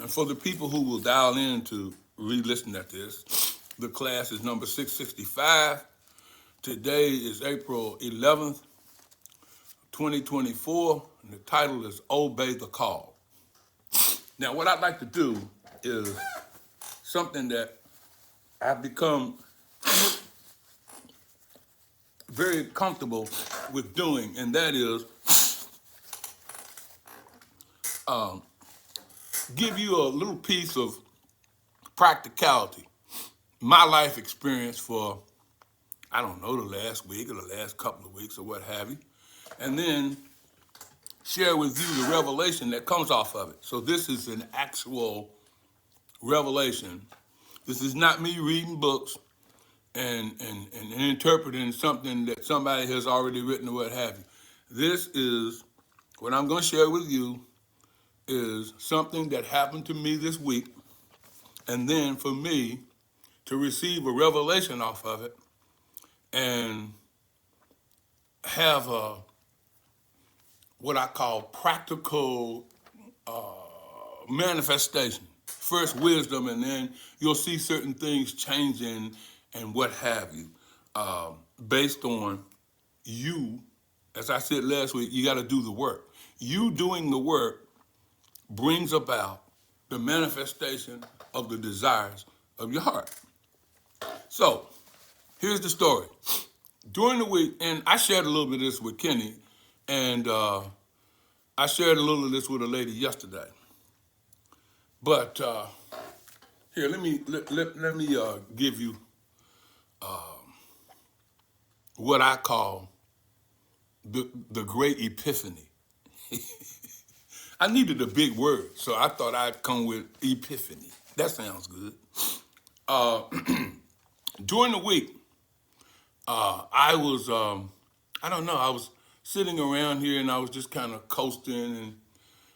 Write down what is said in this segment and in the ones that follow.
And for the people who will dial in to re-listen at this, the class is number 665. Today is April 11th, 2024, and the title is Obey the Call. Now, what I'd like to do is something that I've become very comfortable with doing, and that is give you a little piece of practicality, my life experience for, I don't know, the last week or the last couple of weeks or what have you, and then share with you the revelation that comes off of it. So this is an actual revelation. This is not me reading books and interpreting something that somebody has already written or what have you. This is, what I'm going to share with you is something that happened to me this week, and then for me to receive a revelation off of it and have what I call practical manifestation. First wisdom, and then you'll see certain things changing and what have you, based on you. As I said last week, you got to do the work. You doing the work brings about the manifestation of the desires of your heart. So, here's the story. During the week, and I shared a little bit of this with Kenny, and I shared a little of this with a lady yesterday. But here, let me give you what I call the great epiphany. I needed a big word, so I thought I'd come with epiphany. That sounds good. During the week, I was, I don't know, I was sitting around here and I was just kind of coasting and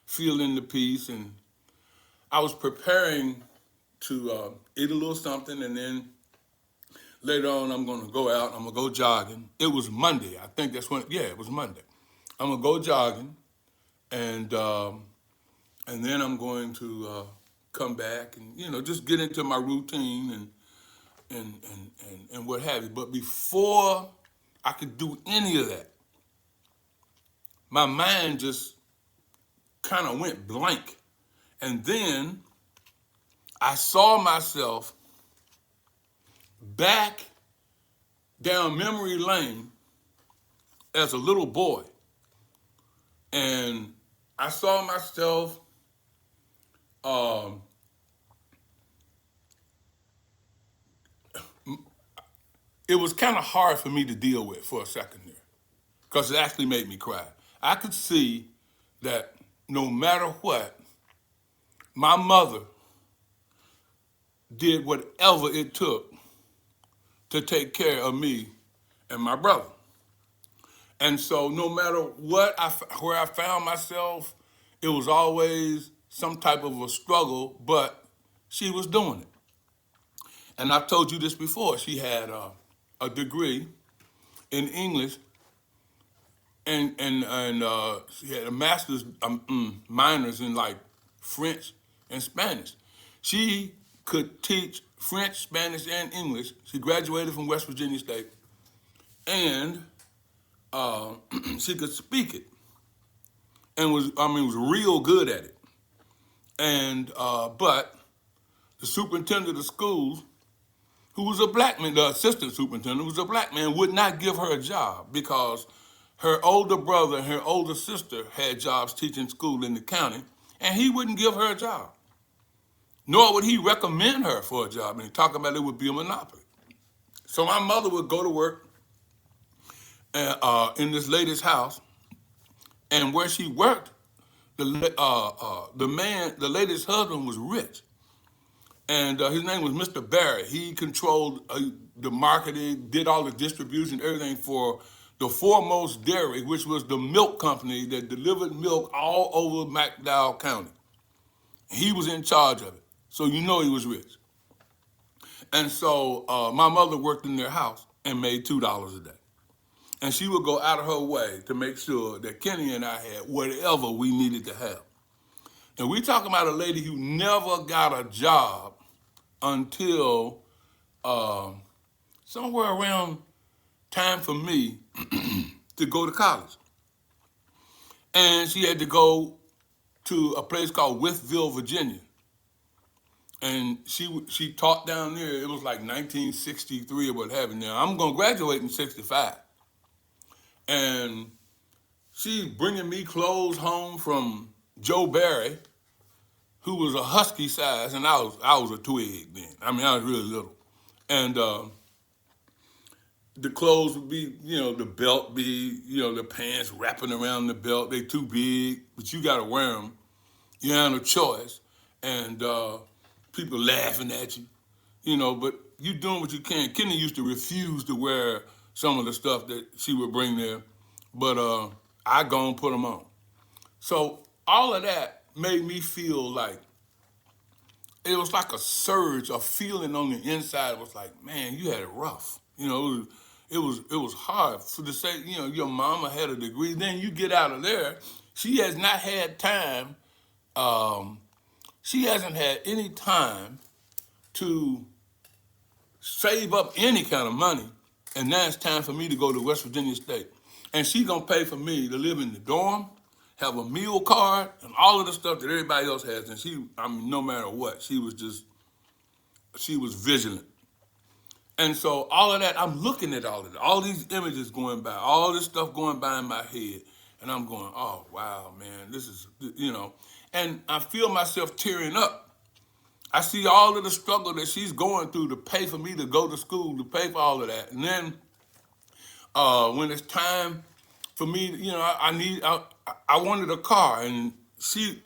feeling the peace, and I was preparing to eat a little something, and then later on I'm going to go out, I'm going to go jogging. It was Monday, I think that's when, yeah, it was Monday. I'm going to go jogging, and then I'm going to come back and, you know, just get into my routine and what have you. But before I could do any of that, my mind just kind of went blank. And then I saw myself back down memory lane as a little boy. And I saw myself it was kind of hard for me to deal with for a second there, because it actually made me cry. I could see that no matter what, my mother did whatever it took to take care of me and my brother. And so no matter what, where I found myself, it was always some type of a struggle, but she was doing it. And I've told you this before. She had a degree in English, and she had a master's, minors in like French and Spanish. She could teach French, Spanish, and English. She graduated from West Virginia State, and she could speak it, and was real good at it. And but the superintendent of schools, who was a black man, the assistant superintendent was a black man, would not give her a job because her older brother and her older sister had jobs teaching school in the county, and he wouldn't give her a job. Nor would he recommend her for a job, and talking about it would be a monopoly. So my mother would go to work in this lady's house, and where she worked, the lady's husband was rich, and his name was Mr. Barry. He controlled the marketing, did all the distribution, everything for the Foremost Dairy, which was the milk company that delivered milk all over McDowell County. He was in charge of it, so you know he was rich. And so my mother worked in their house and made $2 a day. And she would go out of her way to make sure that Kenny and I had whatever we needed to have. And we talking about a lady who never got a job until somewhere around time for me to go to college. And she had to go to a place called Withville, Virginia. And she taught down there. It was like 1963 or what have you. Now, I'm going to graduate in 65. And she's bringing me clothes home from Joe Barry, who was a husky size, and I was a twig then. I mean, I was really little. And the clothes would be, the belt be, the pants wrapping around the belt. They too big, but you got to wear them. You have no choice. And people laughing at you, but you doing what you can. Kenny used to refuse to wear some of the stuff that she would bring there, but I go and put them on. So all of that made me feel like, it was like a surge, a feeling on the inside. It was like, man, you had it rough. It was hard to say, your mama had a degree. Then you get out of there. She has not had time. She hasn't had any time to save up any kind of money. And now it's time for me to go to West Virginia State. And she's going to pay for me to live in the dorm, have a meal card, and all of the stuff that everybody else has. And no matter what, she was vigilant. And so all of that, I'm looking at all of it, all these images going by, all this stuff going by in my head. And I'm going, oh, wow, man, this is, And I feel myself tearing up. I see all of the struggle that she's going through to pay for me to go to school, to pay for all of that. And then when it's time for me, I wanted a car, and she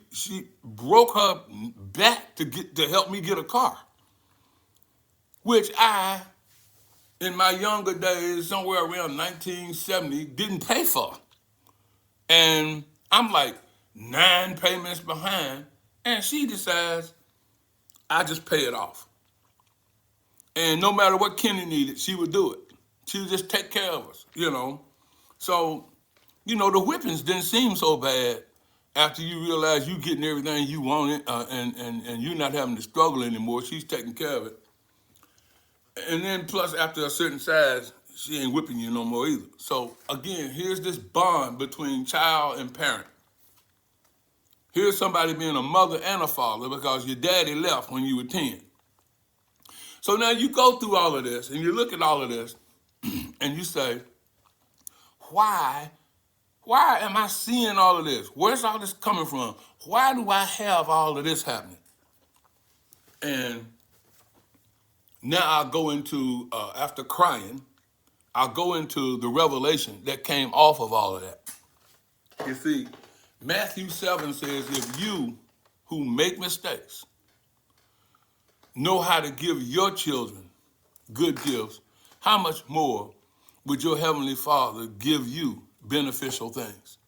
broke her back to help me get a car, which I, in my younger days, somewhere around 1970, didn't pay for. And I'm like 9 payments behind, and she decides I just pay it off. And no matter what Kenny needed, she would do it. She would just take care of us, So, the whippings didn't seem so bad after you realize you getting everything you wanted and you're not having to struggle anymore. She's taking care of it. And then plus, after a certain size, she ain't whipping you no more either. So, again, here's this bond between child and parent. Here's somebody being a mother and a father because your daddy left when you were 10. So now you go through all of this and you look at all of this and you say, why am I seeing all of this? Where's all this coming from? Why do I have all of this happening? And now I'll go into, after crying, I'll go into the revelation that came off of all of that. You see, Matthew 7 says, if you who make mistakes know how to give your children good gifts, how much more would your Heavenly Father give you beneficial things?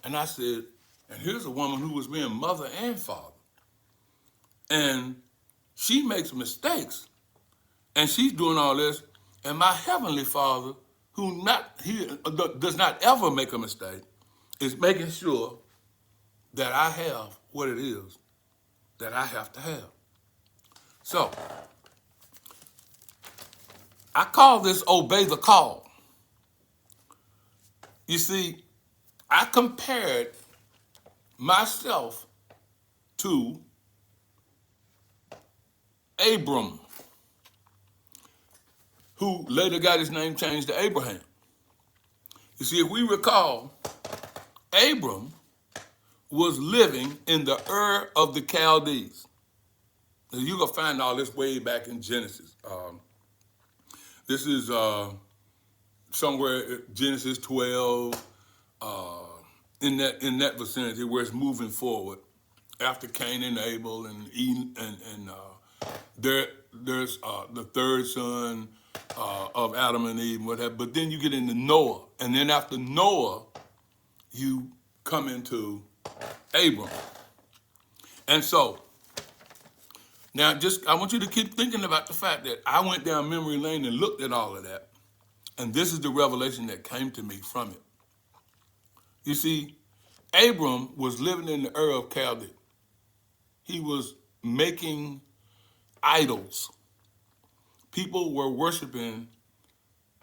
And I said, and here's a woman who was being mother and father. And she makes mistakes. And she's doing all this. And my Heavenly Father, who does not ever make a mistake, is making sure that I have what it is that I have to have. So, I call this obey the call. You see, I compared myself to Abram, who later got his name changed to Abraham. You see, if we recall, Abram was living in the Ur of the Chaldees. Now, you can find all this way back in Genesis. This is somewhere Genesis 12, in that vicinity where it's moving forward after Cain and Abel and Eden, and there's the third son of Adam and Eve, whatever. But then you get into Noah, and then after Noah, you come into Abram. And so, now I want you to keep thinking about the fact that I went down memory lane and looked at all of that. And this is the revelation that came to me from it. You see, Abram was living in the Ur of Chaldea. He was making idols. People were worshiping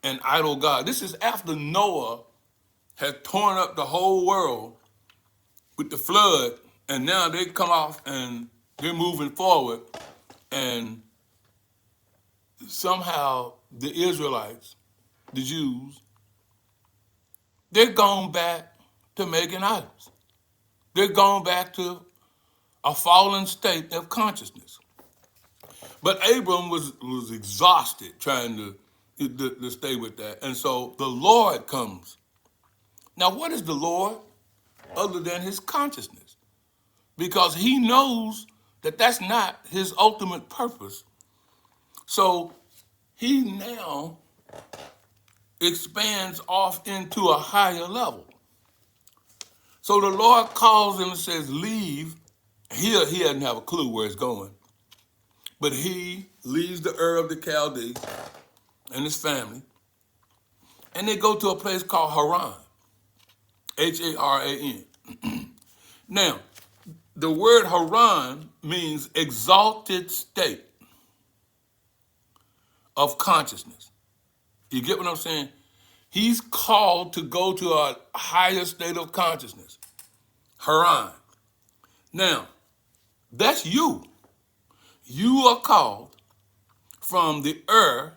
an idol god. This is after Noah had torn up the whole world with the flood, and now they come off and they're moving forward, and somehow the Israelites, the Jews, they're gone back to making idols. They're gone back to a fallen state of consciousness. But Abram was exhausted trying to stay with that. And so the Lord comes. Now, what is the Lord other than his consciousness? Because he knows that that's not his ultimate purpose. So he now expands off into a higher level. So the Lord calls him and says, leave. He doesn't have a clue where it's going. But he leaves the Ur of the Chaldees and his family, and they go to a place called Haran, Haran. Now, the word Haran means exalted state of consciousness. You get what I'm saying? He's called to go to a higher state of consciousness. Haran. Now, that's you. You are called from the Ur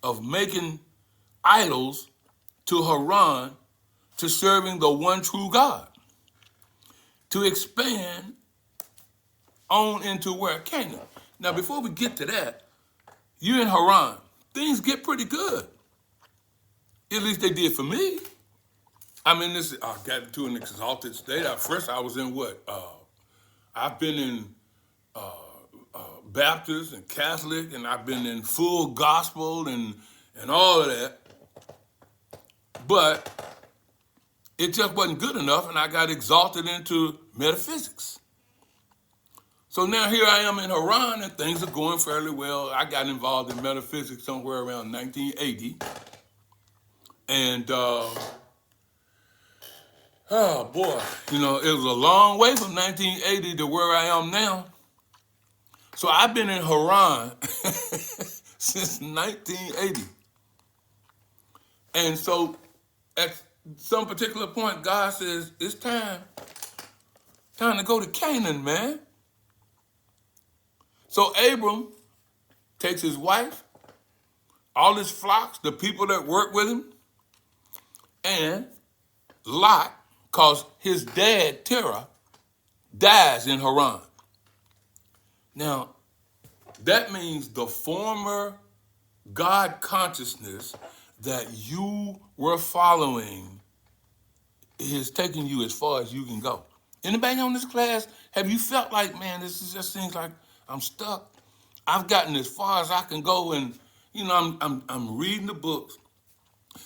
of making idols to Haran, to serving the one true God, to expand on into where? Canaan. Now, before we get to that, you're in Haran. Things get pretty good. At least they did for me. I mean, I got to an exalted state. At first, I was in what? I've been in Baptist and Catholic, and I've been in full gospel and all of that. But it just wasn't good enough, and I got exalted into metaphysics. So now here I am in Haran, and things are going fairly well. I got involved in metaphysics somewhere around 1980. And, oh boy, it was a long way from 1980 to where I am now. So I've been in Haran since 1980. And so at some particular point, God says, it's time to go to Canaan, man. So Abram takes his wife, all his flocks, the people that work with him, and Lot, because his dad, Terah, dies in Haran. Now, that means the former God consciousness that you were following is taking you as far as you can go. Anybody on this class, have you felt like, man, this just seems like I'm stuck? I've gotten as far as I can go, and I'm reading the books,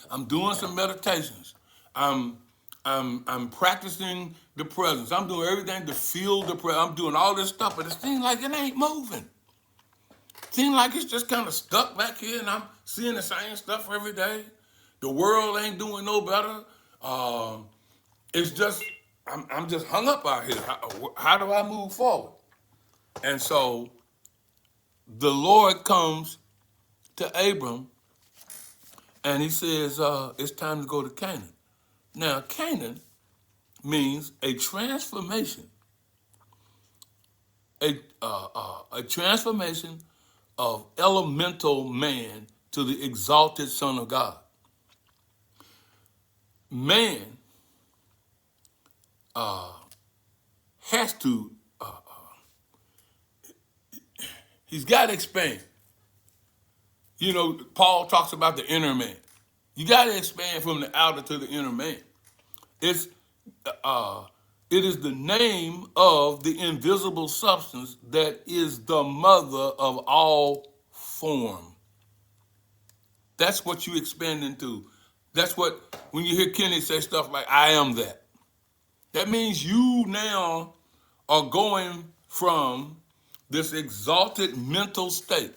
I'm doing some meditations, I'm practicing the presence, I'm doing everything to feel the presence, I'm doing all this stuff, but it seems like it ain't moving. It seems like it's just kind of stuck back here, and I'm seeing the same stuff every day. The world ain't doing no better. It's just, I'm just hung up out here. How do I move forward? And so the Lord comes to Abram, and he says, it's time to go to Canaan. Now, Canaan means a transformation, a transformation of elemental man to the exalted Son of God. Man has to, he's got to expand. Paul talks about the inner man. You got to expand from the outer to the inner man. It is the name of the invisible substance that is the mother of all form. That's what you expand into. That's what, when you hear Kenny say stuff like, I am that. That means you now are going from this exalted mental state.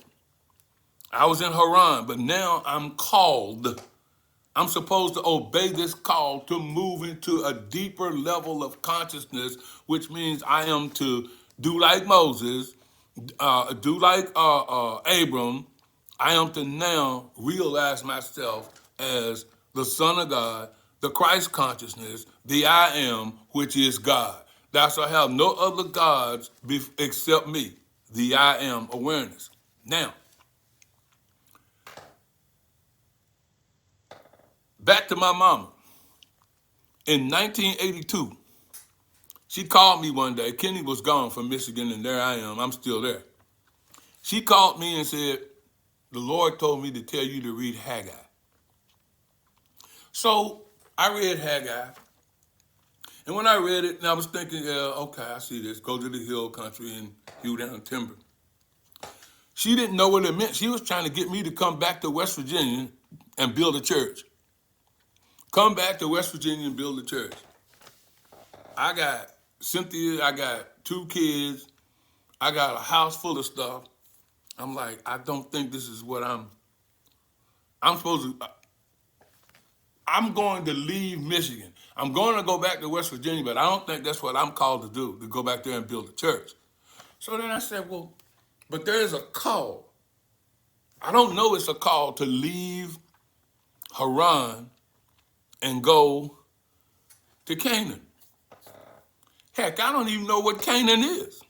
I was in Haran, but now I'm called I'm supposed to obey this call to move into a deeper level of consciousness, which means I am to do like Moses, do like Abram. I am to now realize myself as the Son of God, the Christ consciousness, the I am, which is God. Thou shalt have no other gods except me, the I am awareness. Now, back to my mama. In 1982, she called me one day. Kenny was gone from Michigan, and there I am. I'm still there. She called me and said, the Lord told me to tell you to read Haggai. So I read Haggai, and when I read it, and I was thinking, okay, I see this. Go to the hill country and hew down timber. She didn't know what it meant. She was trying to get me to come back to West Virginia and build a church. Come back to West Virginia and build a church. I got Cynthia, I got 2 kids, I got a house full of stuff. I'm like, I don't think this is what I'm supposed to, I'm going to leave Michigan. I'm going to go back to West Virginia, but I don't think that's what I'm called to do, to go back there and build a church. So then I said, well, but there is a call. I don't know it's a call to leave Haran and go to Canaan. Heck, I don't even know what Canaan is.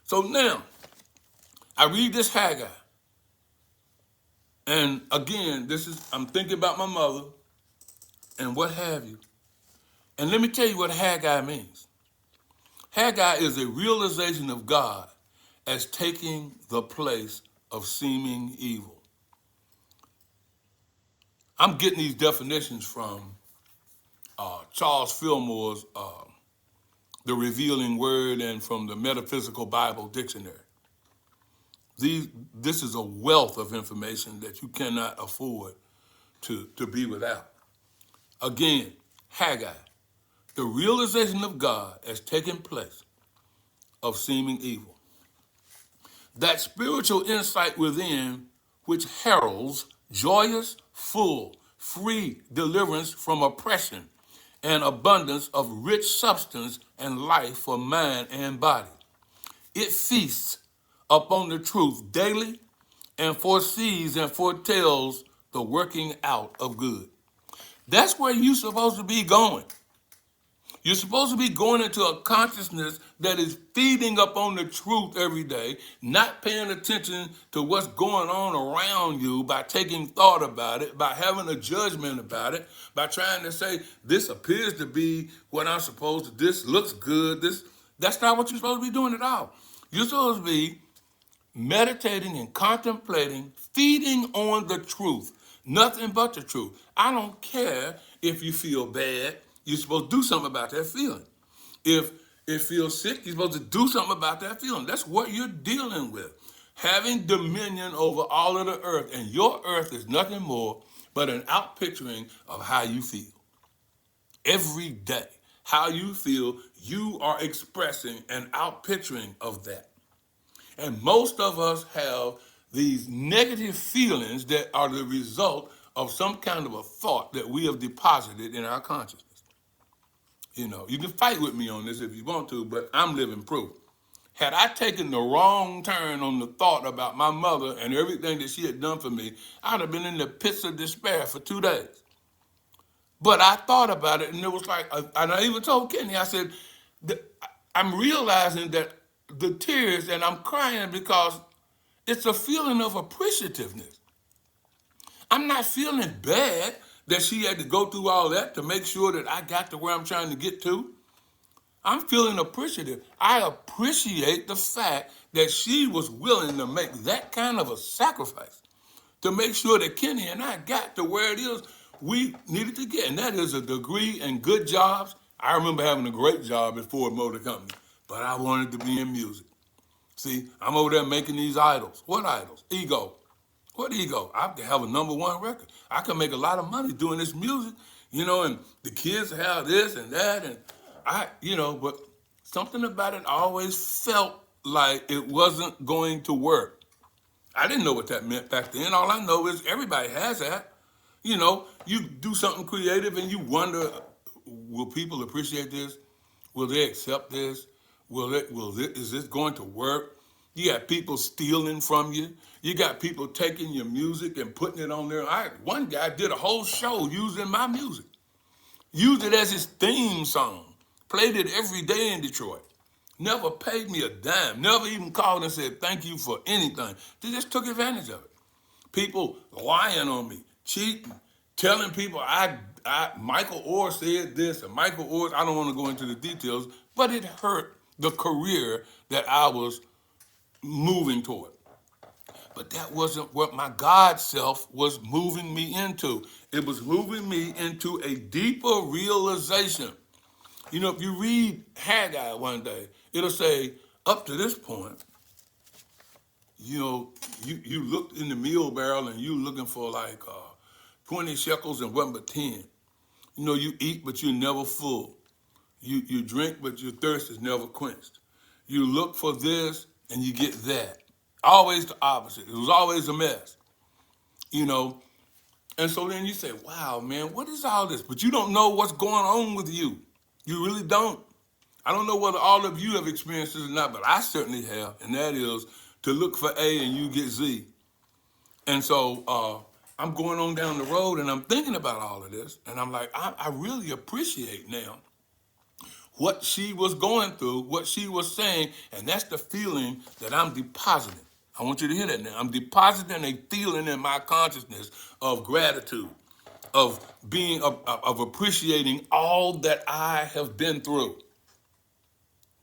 So now, I read this Haggai. And again, I'm thinking about my mother and what have you. And let me tell you what Haggai means. Haggai is a realization of God as taking the place of seeming evil. I'm getting these definitions from Charles Fillmore's The Revealing Word and from the Metaphysical Bible Dictionary. This is a wealth of information that you cannot afford to be without. Again, Haggai, the realization of God as taking place of seeming evil. That spiritual insight within which heralds joyous, full, free deliverance from oppression and abundance of rich substance and life for mind and body. It feasts upon the truth daily and foresees and foretells the working out of good. That's where you're supposed to be going. You're supposed to be going into a consciousness that is feeding up on the truth every day, not paying attention to what's going on around you by taking thought about it, by having a judgment about it, by trying to say, this appears to be what I'm supposed to, this looks good, that's not what you're supposed to be doing at all. You're supposed to be meditating and contemplating, feeding on the truth, nothing but the truth. I don't care if you feel bad. You're supposed to do something about that feeling. If it feels sick, you're supposed to do something about that feeling. That's what you're dealing with. Having dominion over all of the earth, and your earth is nothing more but an outpicturing of how you feel. Every day, how you feel, you are expressing an outpicturing of that. And most of us have these negative feelings that are the result of some kind of a thought that we have deposited in our consciousness. You know, you can fight with me on this if you want to, but I'm living proof. Had I taken the wrong turn on the thought about my mother and everything that she had done for me, I'd have been in the pits of despair for 2 days. But I thought about it, and it was like, and I even told Kenny, I said, I'm realizing that the tears, and I'm crying because it's a feeling of appreciativeness. I'm not feeling bad that she had to go through all that to make sure that I got to where I'm trying to get to. I'm feeling appreciative. I appreciate the fact that she was willing to make that kind of a sacrifice to make sure that Kenny and I got to where it is we needed to get, and that is a degree and good jobs. I remember having a great job at Ford Motor Company, but I wanted to be in music. See, I'm over there making these idols. What idols? Ego. What ego? I can have a #1 record. I can make a lot of money doing this music, and the kids have this and that, and but something about it always felt like it wasn't going to work. I didn't know what that meant back then. All I know is everybody has that. You do something creative and you wonder, will people appreciate this? Will they accept this? Is this going to work? You got people stealing from you. You got people taking your music and putting it on there. One guy did a whole show using my music, used it as his theme song, played it every day in Detroit. Never paid me a dime. Never even called and said thank you for anything. They just took advantage of it. People lying on me, cheating, telling people Michael Orr said this and Michael Orr. I don't want to go into the details, but it hurt the career that I was moving toward. But that wasn't what my God self was moving me into. It was moving me into a deeper realization. If you read Haggai one day, it'll say, up to this point, you looked in the meal barrel and you looking for like 20 shekels and wasn't but 10. You eat, but you're never full. You drink, but your thirst is never quenched. You look for this and you get that. Always the opposite. It was always a mess, And so then you say, wow, man, what is all this? But you don't know what's going on with you. You really don't. I don't know whether all of you have experienced this or not, but I certainly have, and that is to look for A and you get Z. And so I'm going on down the road and I'm thinking about all of this, and I'm like, I really appreciate now what she was going through, what she was saying, and that's the feeling that I'm depositing. I want you to hear that now. I'm depositing a feeling in my consciousness of gratitude, of being, of appreciating all that I have been through.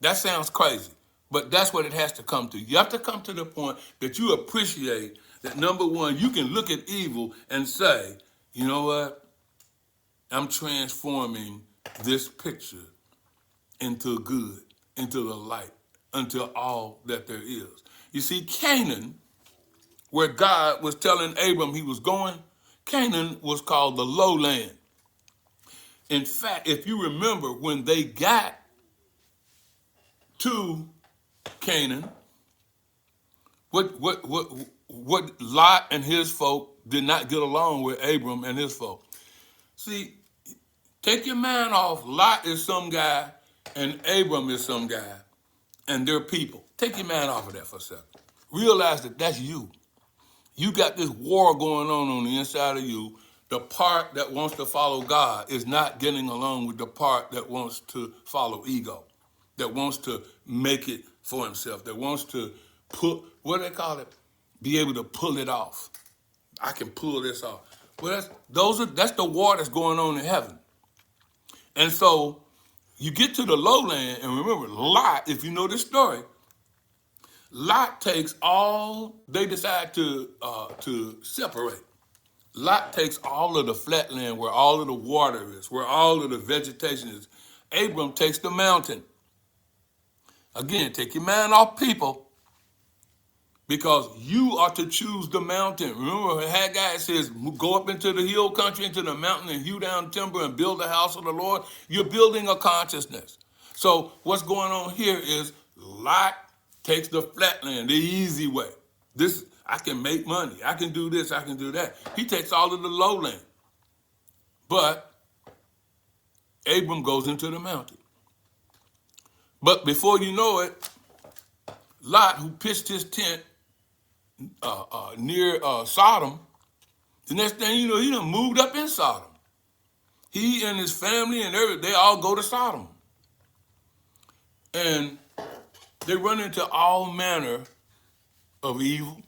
That sounds crazy, but that's what it has to come to. You have to come to the point that you appreciate that, number one, you can look at evil and say, you know what? I'm transforming this picture into good, into the light, until all that there is. You see, Canaan, where God was telling Abram he was going, Canaan was called the lowland. In fact, if you remember, when they got to Canaan, what Lot and his folk did not get along with Abram and his folk. See, take your mind off. Lot is some guy and Abram is some guy and they're people. Take your mind off of that for a second. Realize that that's you. You got this war going on the inside of you. The part that wants to follow God is not getting along with the part that wants to follow ego, that wants to make it for himself, that wants to what do they call it? Be able to pull it off. I can pull this off. Well, that's the war that's going on in heaven. And so you get to the lowland, and remember, Lot, if you know this story, Lot takes they decide to separate. Lot takes all of the flat land where all of the water is, where all of the vegetation is. Abram takes the mountain. Again, take your mind off people, because you are to choose the mountain. Remember, Haggai says, go up into the hill country, into the mountain, and hew down timber and build the house of the Lord. You're building a consciousness. So what's going on here is Lot takes the flat land, the easy way. I can make money. I can do this. I can do that. He takes all of the lowland. But Abram goes into the mountain. But before you know it, Lot, who pitched his tent near Sodom, the next thing you know, he done moved up in Sodom. He and his family and everything, they all go to Sodom. And they run into all manner of evil.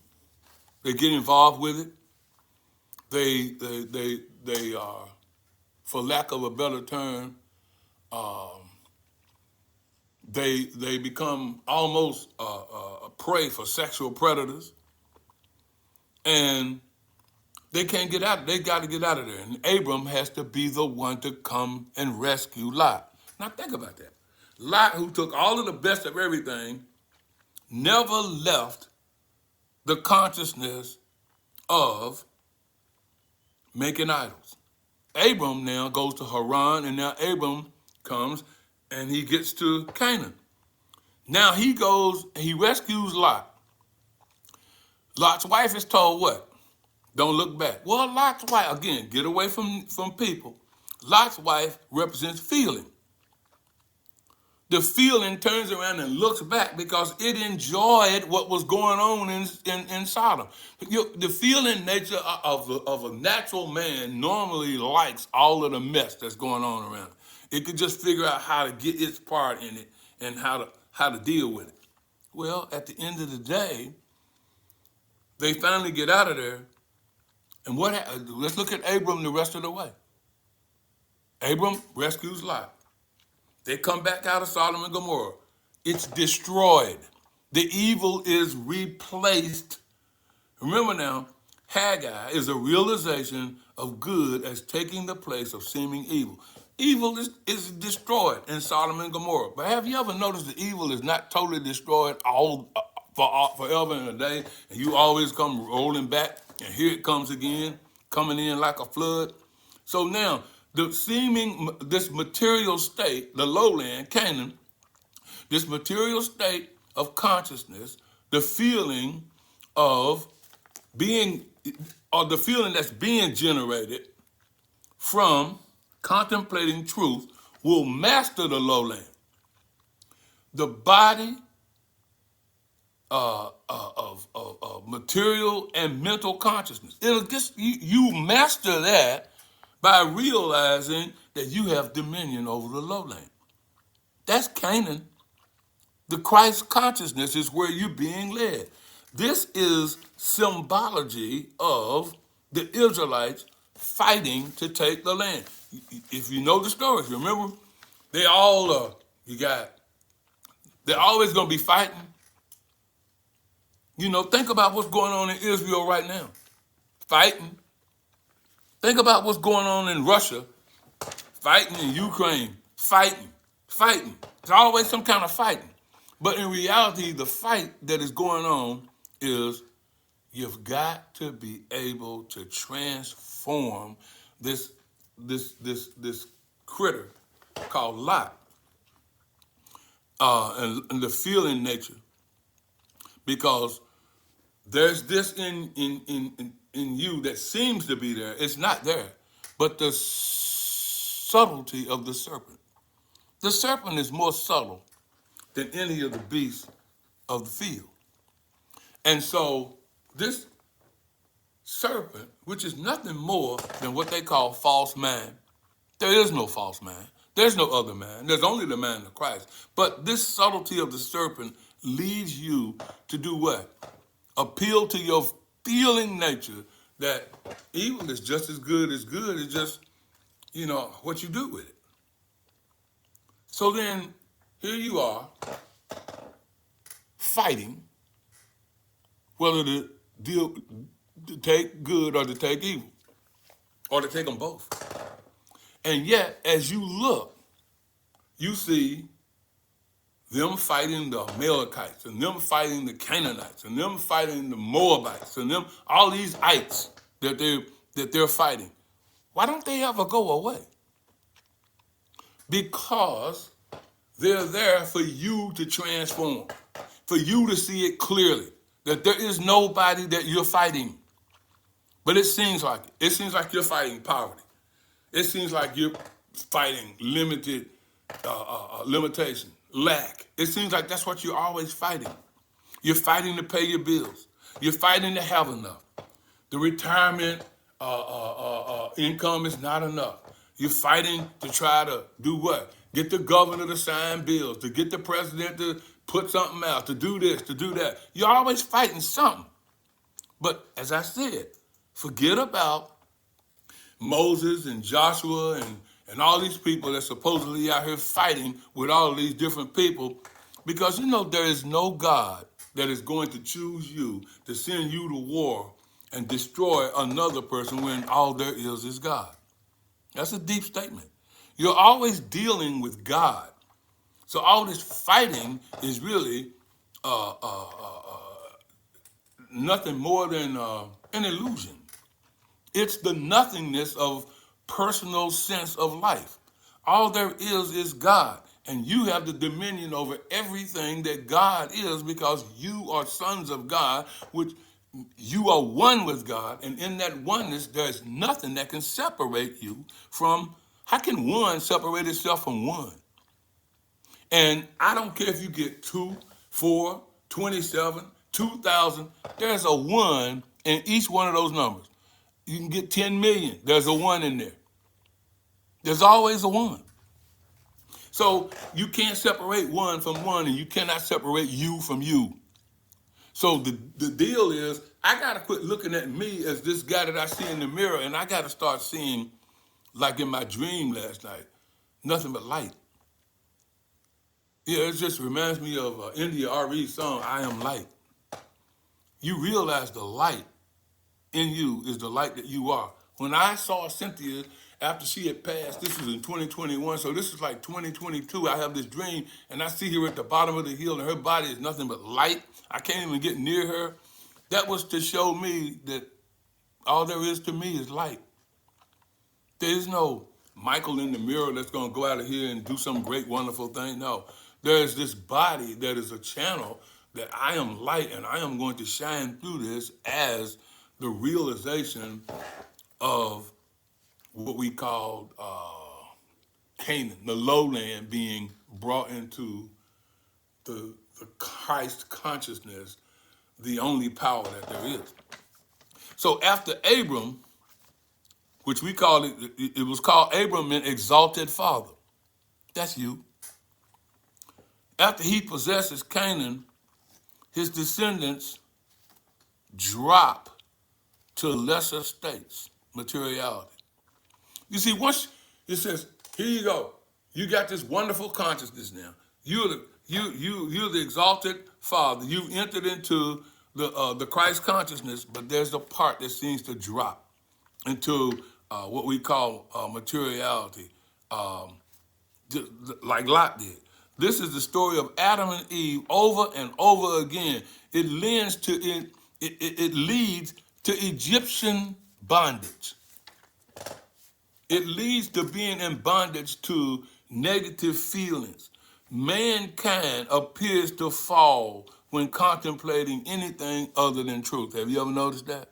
They get involved with it. They for lack of a better term, they become almost a prey for sexual predators. And they can't get out. They got to get out of there. And Abram has to be the one to come and rescue Lot. Now think about that. Lot, who took all of the best of everything, never left the consciousness of making idols. Abram now goes to Haran, and now Abram comes and he gets to Canaan. Now he goes and he rescues Lot. Lot's wife is told what? Don't look back. Well, Lot's wife, again, get away from people. Lot's wife represents feeling. The feeling turns around and looks back because it enjoyed what was going on in Sodom. The feeling nature of a natural man normally likes all of the mess that's going on around it. It could just figure out how to get its part in it and how to deal with it. Well, at the end of the day, they finally get out of there. And let's look at Abram the rest of the way. Abram rescues Lot. They come back out of Sodom and Gomorrah. It's destroyed. The evil is replaced. Remember now, Haggai is a realization of good as taking the place of seeming evil. Evil is destroyed in Sodom and Gomorrah. But have you ever noticed that evil is not totally destroyed forever and a day, and you always come rolling back, and here it comes again, coming in like a flood? So now, this material state, the lowland, Canaan, this material state of consciousness, the feeling of being, or the feeling that's being generated from contemplating truth will master the lowland. The body of material and mental consciousness. It'll just, you master that by realizing that you have dominion over the lowland. That's Canaan. The Christ consciousness is where you're being led. This is symbology of the Israelites fighting to take the land. If you know the story, if you remember, they're always going to be fighting. You know, think about what's going on in Israel right now. Fighting. Think about what's going on in Russia. Fighting in Ukraine. Fighting. There's always some kind of fighting. But in reality, the fight that is going on is you've got to be able to transform this critter called Lot and the feeling nature, because there's this in you that seems to be there. It's not there, but the subtlety of the serpent. The serpent is more subtle than any of the beasts of the field. And so this serpent, which is nothing more than what they call false man. There is no false man. There's no other man. There's only the man of Christ. But this subtlety of the serpent leads you to do what? Appeal to your feeling nature that evil is just as good as good. It's just, what you do with it. So then, here you are, fighting whether to take good or to take evil, or to take them both. And yet, as you look, you see them fighting the Amalekites, and them fighting the Canaanites, and them fighting the Moabites, and them all these ites that they're fighting. Why don't they ever go away? Because they're there for you to transform, for you to see it clearly, that there is nobody that you're fighting. But it seems like it. It seems like you're fighting poverty. It seems like you're fighting limitation, lack. It seems like that's what you're always fighting. You're fighting to pay your bills. You're fighting to have enough. The retirement income is not enough. You're fighting to try to do what? Get the governor to sign bills, to get the president to put something out, to do this, to do that. You're always fighting something. But as I said, forget about Moses and Joshua and all these people that supposedly out here fighting with all of these different people, because there is no God that is going to choose you to send you to war and destroy another person when all there is God. That's a deep statement. You're always dealing with God. So all this fighting is really nothing more than an illusion. It's the nothingness of personal sense of life. All there is God. And you have the dominion over everything that God is, because you are sons of God, which you are one with God, and in that oneness, there's nothing that can separate you from. How can one separate itself from one? And I don't care if you get 2, 4, 27, 2,000, there's a one in each one of those numbers. You can get 10 million, there's a one in there. There's always a one. So you can't separate one from one, and you cannot separate you from you. So the deal is, I got to quit looking at me as this guy that I see in the mirror, and I got to start seeing, like in my dream last night, nothing but light. Yeah, it just reminds me of India Re's song, I Am Light. You realize the light in you is the light that you are. When I saw Cynthia after she had passed, this was in 2021, so this is like 2022, I have this dream, and I see her at the bottom of the hill, and her body is nothing but light. I can't even get near her. That was to show me that all there is to me is light. There is no Michael in the mirror that's going to go out of here and do some great, wonderful thing. No, there's this body that is a channel that I am light, and I am going to shine through this as the realization of what we call Canaan, the lowland being brought into the Christ consciousness, the only power that there is. So after Abram, which we call it was called Abram, an exalted father. That's you. After he possesses Canaan, his descendants drop to lesser states, materiality. You see, once it says, here you go, you got this wonderful consciousness now. You're the exalted father. You've entered into the Christ consciousness, but there's a part that seems to drop into what we call materiality, like Lot did. This is the story of Adam and Eve over and over again. It leads to Egyptian bondage. It leads to being in bondage to negative feelings. Mankind appears to fall when contemplating anything other than truth. Have you ever noticed that?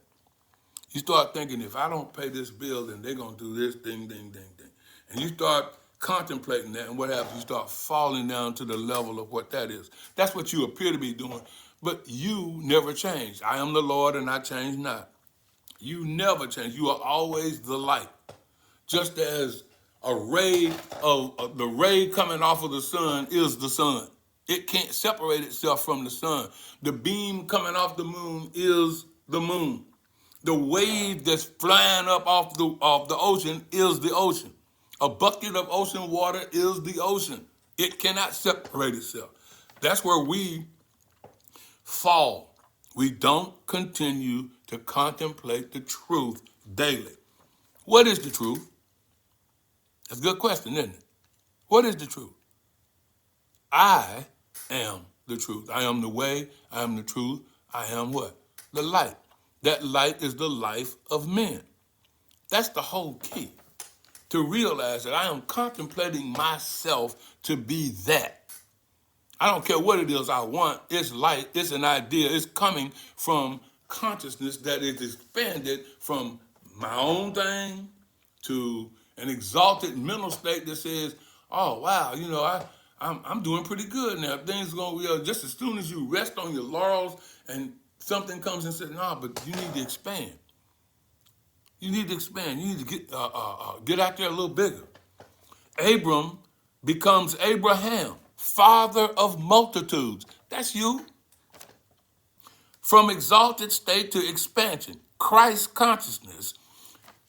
You start thinking, if I don't pay this bill, then they're going to do this, ding, ding, ding, ding. And you start contemplating that, and what happens? You start falling down to the level of what that is. That's what you appear to be doing, but you never change. I am the Lord, and I change not. You never change. You are always the light. Just as a ray of the ray coming off of the sun is the sun. It can't separate itself from the sun. The beam coming off the moon is the moon. The wave that's flying up off the ocean is the ocean. A bucket of ocean water is the ocean. It cannot separate itself. That's where we fall. We don't continue to contemplate the truth daily. What is the truth? That's a good question, isn't it? What is the truth? I am the truth. I am the way. I am the truth. I am what? The light. That light is the life of men. That's the whole key. To realize that I am contemplating myself to be that. I don't care what it is I want. It's light. It's an idea. It's coming from consciousness that is expanded from my own thing to an exalted mental state that says, oh, wow, you know, I'm doing pretty good now. Things are going to be, just as soon as you rest on your laurels and something comes and says, no, but you need to expand. You need to expand. You need to get out there a little bigger. Abram becomes Abraham, father of multitudes. That's you. From exalted state to expansion, Christ consciousness,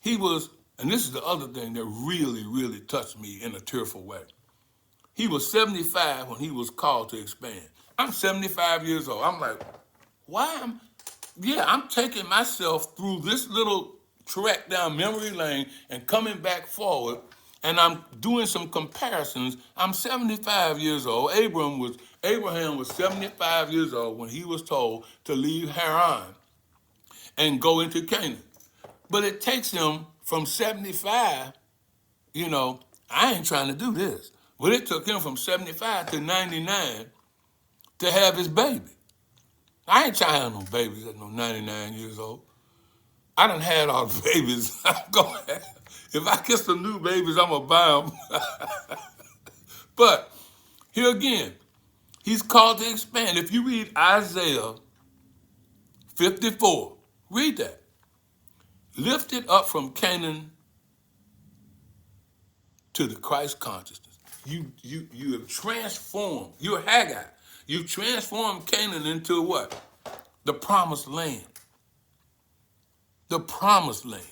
he was, and this is the other thing that really, really touched me in a tearful way. He was 75 when he was called to expand. I'm 75 years old. I'm like, why I'm taking myself through this little trek down memory lane and coming back forward, and I'm doing some comparisons. I'm 75 years old. Abraham was 75 years old when he was told to leave Haran and go into Canaan. But it takes him from 75, you know, I ain't trying to do this. But it took him from 75 to 99 to have his baby. I ain't trying to have no babies at no 99 years old. I done had all the babies I'm gonna have. If I get some new babies, I'm gonna buy them. But here again, he's called to expand. If you read Isaiah 54, read that. Lifted up from Canaan to the Christ consciousness. You have transformed. You're Haggai. You transformed Canaan into what? The promised land. The promised land.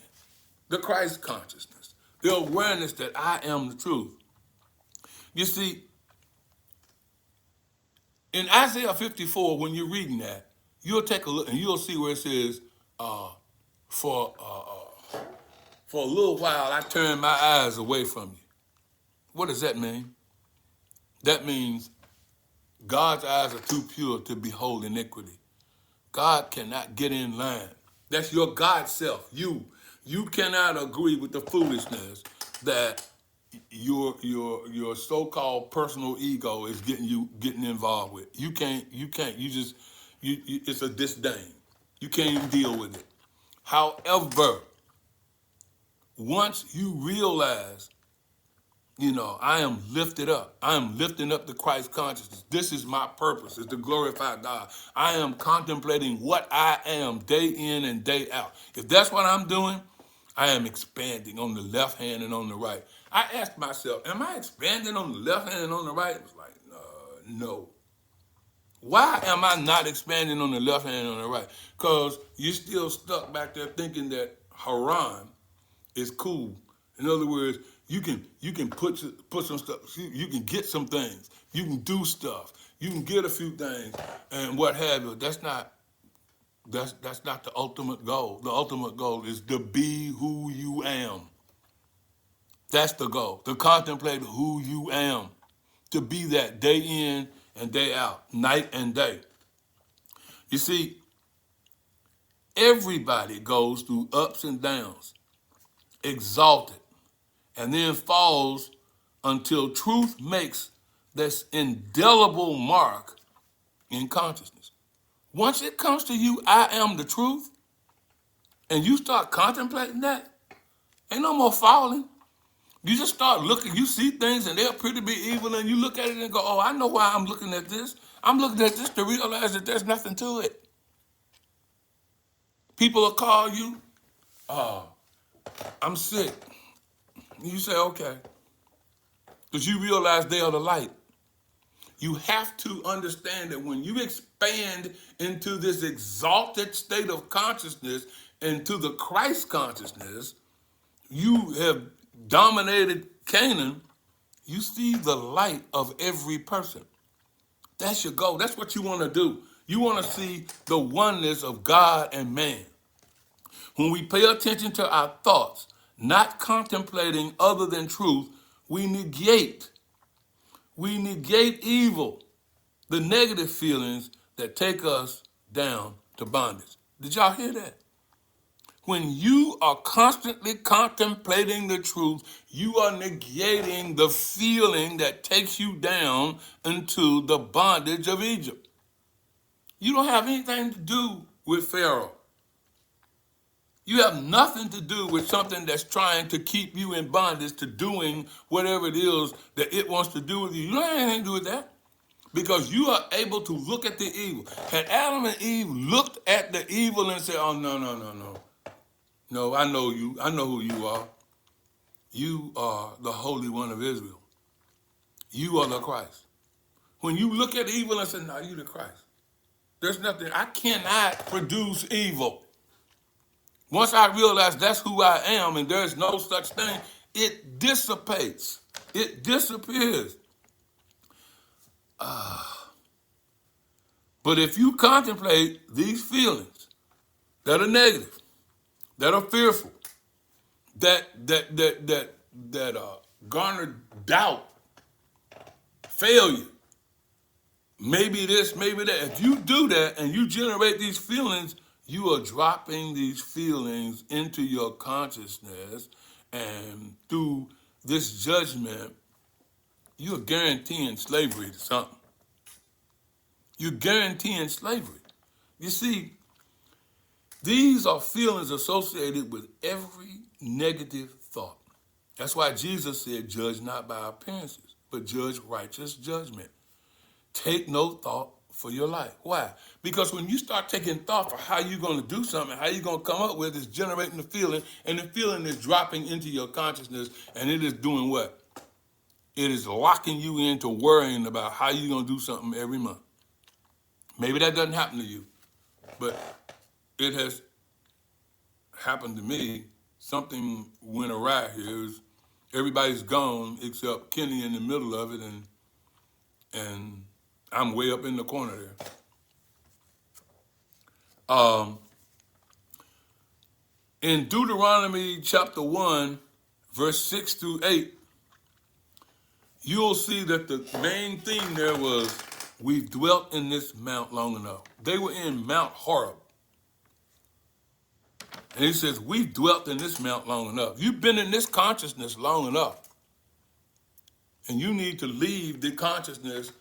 The Christ consciousness. The awareness that I am the truth. You see, in Isaiah 54, when you're reading that, you'll take a look and you'll see where it says, for a little while I turned my eyes away from you. What does that mean? That means God's eyes are too pure to behold iniquity. God cannot get in line. That's your God self. You cannot agree with the foolishness that your so-called personal ego is getting involved with. You can't, it's a disdain. You can't even deal with it. However, once you realize, I am lifted up. I am lifting up the Christ consciousness. This is my purpose, is to glorify God. I am contemplating what I am day in and day out. If that's what I'm doing, I am expanding on the left hand and on the right. I asked myself, am I expanding on the left hand and on the right? It was like, no. Why am I not expanding on the left hand and on the right? Because you're still stuck back there thinking that Haran is cool. In other words, you can put some stuff. You can get some things. You can do stuff. You can get a few things and what have you. That's not the ultimate goal. The ultimate goal is to be who you am. That's the goal. To contemplate who you am. To be that day in and day out, night and day. You see, everybody goes through ups and downs, exalted, and then falls until truth makes this indelible mark in consciousness. Once it comes to you, I am the truth, and you start contemplating that, ain't no more falling. You just start looking, you see things and they're pretty be evil, and you look at it and go, oh, I know why I'm looking at this. I'm looking at this to realize that there's nothing to it. People will call you, I'm sick. You say, okay. Because you realize they are the light. You have to understand that when you expand into this exalted state of consciousness, into the Christ consciousness, you have dominated Canaan. You see the light of every person. That's your goal. That's what you want to do. You want to see the oneness of God and man. When we pay attention to our thoughts, not contemplating other than truth, we negate evil, the negative feelings that take us down to bondage. Did y'all hear that? When you are constantly contemplating the truth, you are negating the feeling that takes you down into the bondage of Egypt. You don't have anything to do with Pharaoh. You have nothing to do with something that's trying to keep you in bondage to doing whatever it is that it wants to do with you. You don't have anything to do with that. Because you are able to look at the evil. Had Adam and Eve looked at the evil and said, oh, no. No, I know you. I know who you are. You are the Holy One of Israel. You are the Christ. When you look at evil and say, no, you the Christ. There's nothing. I cannot produce evil. Once I realize that's who I am and there's no such thing, it dissipates. It disappears. But if you contemplate these feelings that are negative, that are fearful, that garner doubt, failure, maybe this, maybe that. If you do that and you generate these feelings, you are dropping these feelings into your consciousness, and through this judgment, you're guaranteeing slavery to something. You're guaranteeing slavery. You see, these are feelings associated with every negative thought. That's why Jesus said, judge not by appearances, but judge righteous judgment. Take no thought for your life. Why? Because when you start taking thought for how you're going to do something, how you're going to come up with, it's generating the feeling, and the feeling is dropping into your consciousness, and it is doing what? It is locking you into worrying about how you're going to do something every month. Maybe that doesn't happen to you, but it has happened to me. Something went awry here. Everybody's gone except Kenny in the middle of it, and I'm way up in the corner there. In Deuteronomy chapter 1, verse 6 through 8, you'll see that the main theme there was, we've dwelt in this mount long enough. They were in Mount Horeb. And he says, we've dwelt in this mount long enough. You've been in this consciousness long enough. And you need to leave the consciousness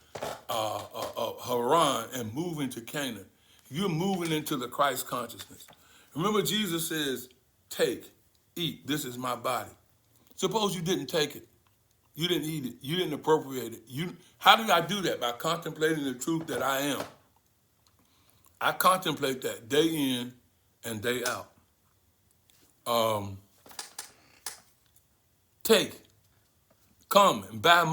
of Haran and move into Canaan. You're moving into the Christ consciousness. Remember, Jesus says, take, eat, this is my body. Suppose you didn't take it. You didn't eat it. You didn't appropriate it. How did I do that? By contemplating the truth that I am. I contemplate that day in and day out. Come and buy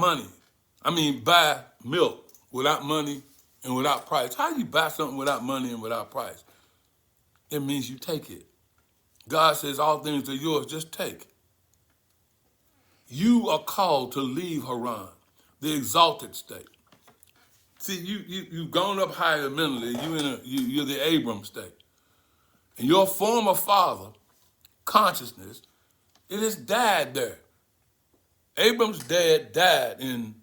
buy milk without money and without price. How do you buy something without money and without price? It means you take it. God says all things are yours, just take. You are called to leave Haran, the exalted state. See, you've gone up higher mentally. You're the Abram state. And your former father, consciousness, it has died there. Abram's dad died in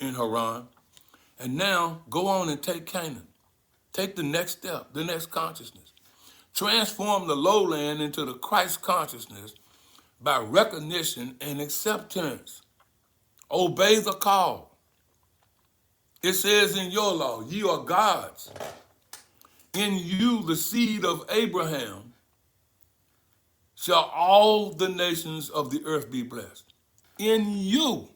Haran. And now go on and take Canaan. Take the next step, the next consciousness. Transform the lowland into the Christ consciousness by recognition and acceptance. Obey the call. It says in your law, ye are gods. In you, the seed of Abraham, shall all the nations of the earth be blessed. In you.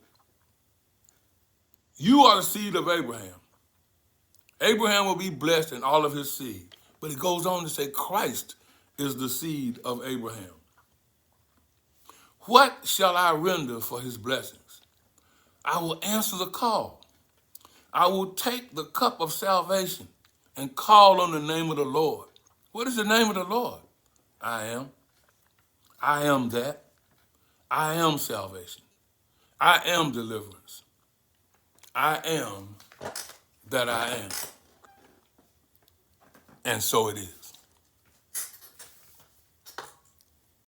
You are the seed of Abraham. Abraham will be blessed in all of his seed. But it goes on to say Christ is the seed of Abraham. What shall I render for his blessings? I will answer the call. I will take the cup of salvation and call on the name of the Lord. What is the name of the Lord? I am. I am that. I am salvation. I am deliverance. I am that I am. And so it is.